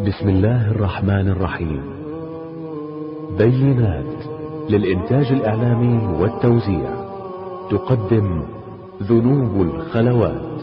بسم الله الرحمن الرحيم. بينات للإنتاج الإعلامي والتوزيع تقدم ذنوب الخلوات.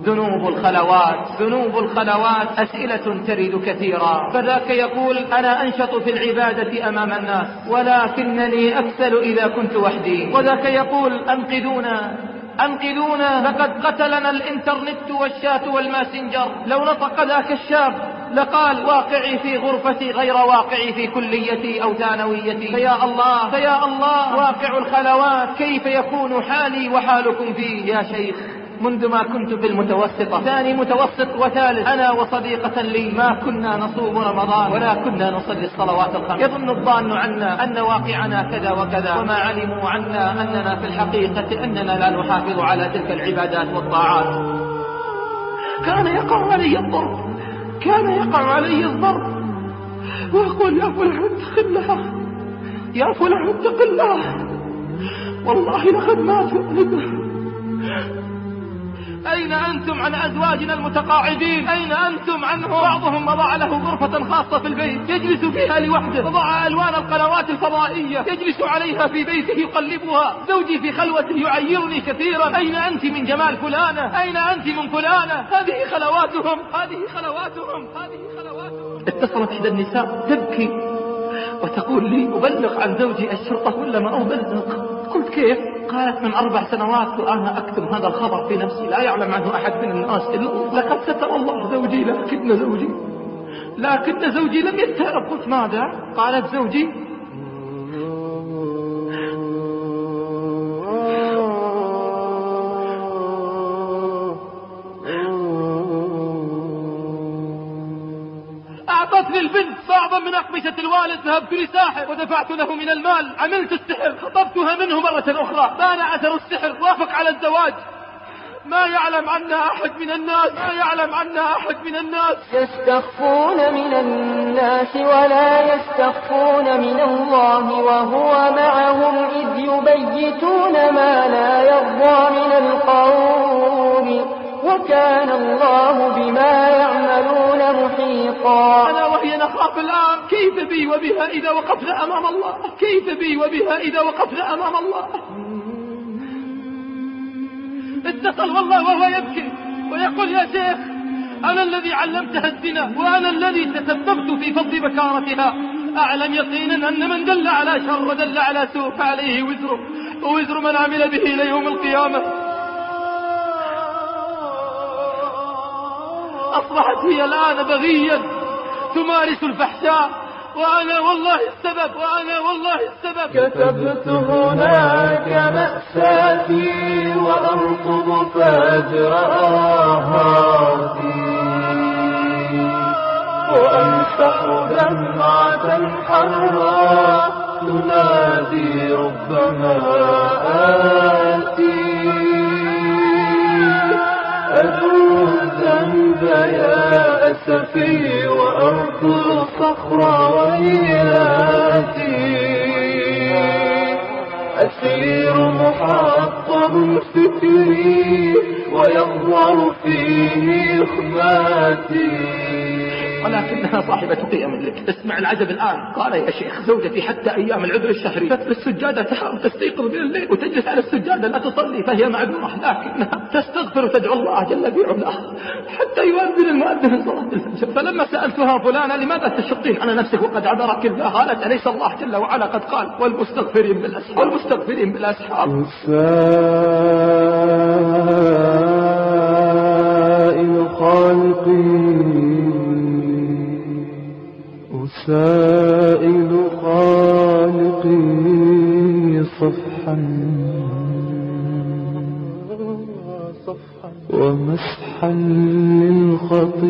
ذنوب الخلوات، ذنوب الخلوات أسئلة ترد كثيرا، فذاك يقول أنا أنشط في العبادة أمام الناس ولكنني أكسل إذا كنت وحدي، وذاك يقول أنقذونا أنقذونا لقد قتلنا الإنترنت والشات والماسنجر. لو نطق ذاك الشاب لقال واقعي في غرفتي غير واقعي في كليتي أو ثانويتي. فيا الله فيا الله، واقع الخلوات كيف يكون حالي وحالكم فيه يا شيخ؟ منذ ما كنت في المتوسطة، ثاني متوسط وثالث، أنا وصديقة لي ما كنا نصوم رمضان ولا كنا نصلي الصلوات الخمس. يظن الظان عنا أن واقعنا كذا وكذا، وما علموا عنا أننا في الحقيقة أننا لا نحافظ على تلك العبادات والطاعات. كان يقع علي الضرب، كان يقع علي الضرب، ويقول يا فلان اتق الله، يا فلان اتق الله، والله لقد مات. أين أنتم عن أزواجنا المتقاعدين؟ أين أنتم عنهم؟ بعضهم وضع له غرفة خاصة في البيت يجلس فيها لوحده، وضع ألوان القنوات الفضائية يجلس عليها في بيته يقلبها. زوجي في خلوته يعيرني كثيرا، أين أنت من جمال فلانة؟ أين أنت من فلانة؟ هذه خلواتهم، هذه خلواتهم، هذه خلواتهم. اتصلت إحدى النساء تبكي وتقول لي أبلغ عن زوجي الشرطة ولا ما أبلغ؟ قلت كيف؟ قالت من 4 سنوات وأنا أكتم هذا الخبر في نفسي، لا يعلم عنه أحد من الناس إلا الله. لقد ستر الله زوجي لكن زوجي لم يتهرب. قلت ماذا؟ قالت زوجي أعطتني البنت بعضا من أقمشة الوالد، ذهبت لساحر ودفعت له من المال، عملت السحر، خطبتها منه مرة أخرى، بان أثر السحر، وافق على الزواج. ما يعلم عنا أحد من الناس، ما يعلم عنا أحد من الناس. يستخفون من الناس ولا يستخفون من الله وهو معهم إذ يبيتون ما لا يرضى من القول وكان الله بما يعملون محيطا. أنا وهي نخاف الآن، كيف بي وبها إذا وقفنا أمام الله؟ كيف بي وبها إذا وقفنا أمام الله؟ اتصل والله وهو يبكي ويقول يا شيخ أنا الذي علمتها الزنا وأنا الذي تسببت في فض بكارتها. أعلم يقينا أن من دل على شر ودل على سوء فعليه وزره ووزر من عمل به إلى يوم القيامة. أصبحت هي الآن بغيا تمارس الفحشاء، وأنا والله السبب، وأنا والله السبب. كتبت هناك مأساتي وأرقب فجر آهاتي وأمسح دمعة حمراء تنادي ربما آتي. أدعو الذنب يا أسفي وأركض الصخر ويلاتي. أسير محطم فكري ويظهر فيه إخماتي. ولكنها صاحبة قيم لك. اسمع العجب الآن. قال يا شيخ زوجتي حتى أيام العذر الشهري تترك السجادة تحاول تستيقظ من الليل وتجلس على السجادة لا تصلي فهي معذورة، لكنها تستغفر وتدعو الله جل في علاه حتى يؤذن المؤذن صلاة الفجر. فلما سألتها فلانة لماذا تشقين على نفسك وقد عذرك الله؟ قالت أليس الله جل وعلا قد قال والمستغفرين بالأسحار، والمستغفرين بالأسحار. وسائل خالقي وسائل خالقي صفحا ومسحا للخطيئات.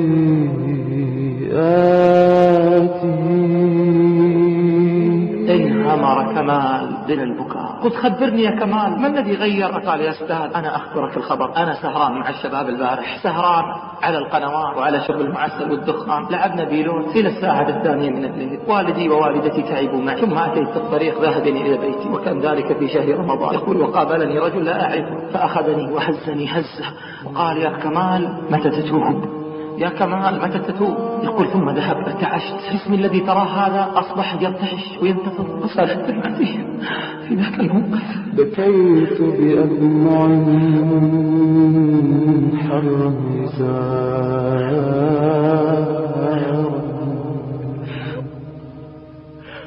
انهمر كمال بين البكاء. قلت خبرني يا كمال ما الذي غير؟ قال يا أستاذ أنا أخبرك الخبر، أنا سهران مع الشباب البارح، سهران على القنوات وعلى شرب المعسل والدخان، لعبنا بيلون إلى الساعة 2 من الليل، والدي ووالدتي تعبوا معي، ثم أتيت في الطريق ذاهبني إلى بيتي وكان ذلك في شهر رمضان. يقول وقابلني رجل لا أعرفه فأخذني وهزني هزة وقال يا كمال متى تتوب؟ يا كمال متى تتوب؟ يقول ثم ذهب ارتعشت. جسمي الذي تراه هذا أصبح يرتعش وينتفض. وصلت المعدية في ذاك الموقف. بكيت بأدمع حر مزار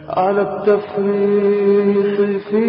على التفريط في